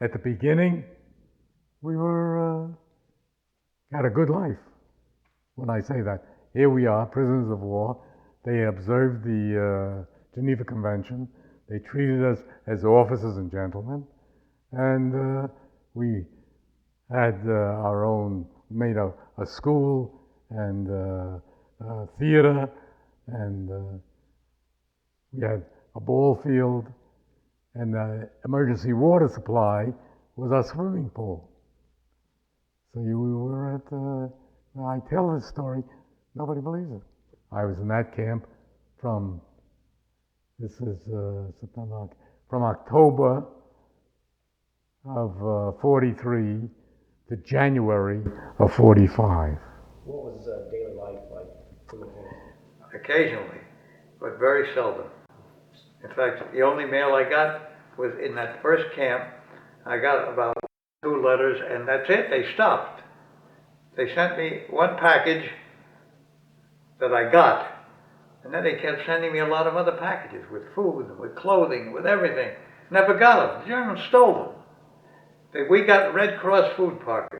At the beginning, we had a good life. When I say that, here we are, prisoners of war. They observed the Geneva Convention. They treated us as officers and gentlemen, and we had our own, made a school and theater, and we had a ball field, and the emergency water supply was our swimming pool. So we were at, I tell this story, nobody believes it. I was in that camp from, this is September, from October of 43 to January of 45. What was daily life like in the camp? Occasionally, but very seldom. In fact, the only mail I got was in that first camp. I got about 2 letters, and that's it. They stopped. They sent me one package that I got, and then they kept sending me a lot of other packages with food and with clothing and with everything. Never got them. The Germans stole them. We got Red Cross food packets.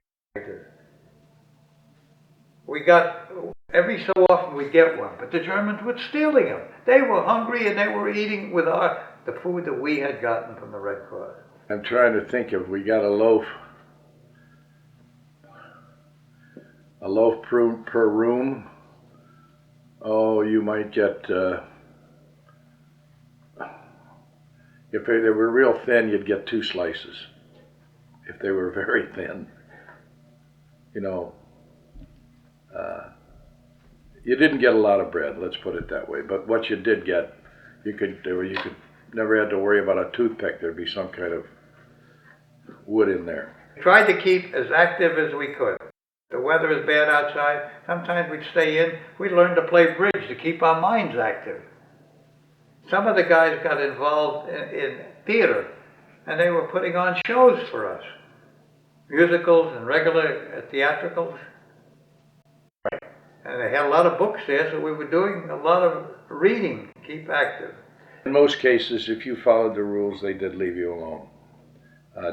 We got, every so often we get one, but the Germans were stealing them. They were hungry and they were eating with the food that we had gotten from the Red Cross. I'm trying to think if we got a loaf per room. Oh, you might get, if they were real thin, you'd get 2 slices. If they were very thin, you know, you didn't get a lot of bread, let's put it that way. But what you did get, you could never had to worry about a toothpick. There'd be some kind of wood in there. We tried to keep as active as we could. The weather is bad outside. Sometimes we'd stay in. We learned to play bridge to keep our minds active. Some of the guys got involved in theater, and they were putting on shows for us. Musicals and regular theatricals. Right. And they had a lot of books there, so we were doing a lot of reading to keep active. In most cases, if you followed the rules, they did leave you alone.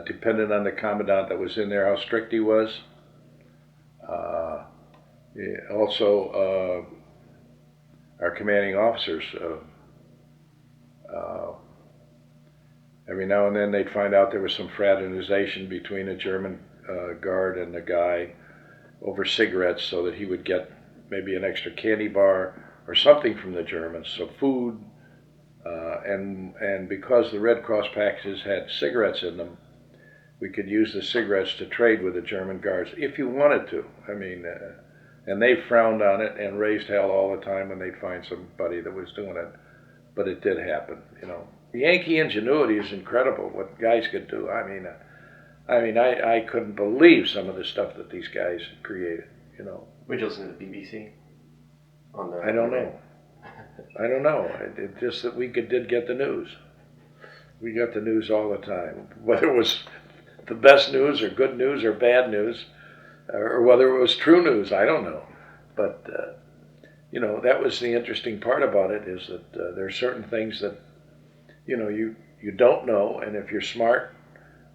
Depending on the commandant that was in there, how strict he was. Also, our commanding officers, every now and then they'd find out there was some fraternization between a German guard and a guy over cigarettes, so that he would get maybe an extra candy bar or something from the Germans, so food, and because the Red Cross packages had cigarettes in them, we could use the cigarettes to trade with the German guards if you wanted to. I mean, and they frowned on it and raised hell all the time when they'd find somebody that was doing it, but it did happen, you know. The Yankee ingenuity is incredible, what guys could do. I couldn't believe some of the stuff that these guys created, you know. Would you listen to the BBC? I don't know. I don't know. It just that we did get the news. We got the news all the time, whether it was the best news or good news or bad news, or whether it was true news, I don't know. But, you know, that was the interesting part about it, is that there are certain things that, you know, you don't know, and if you're smart,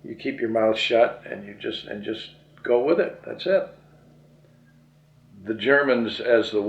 you keep your mouth shut and you just go with it. That's it. The Germans, as the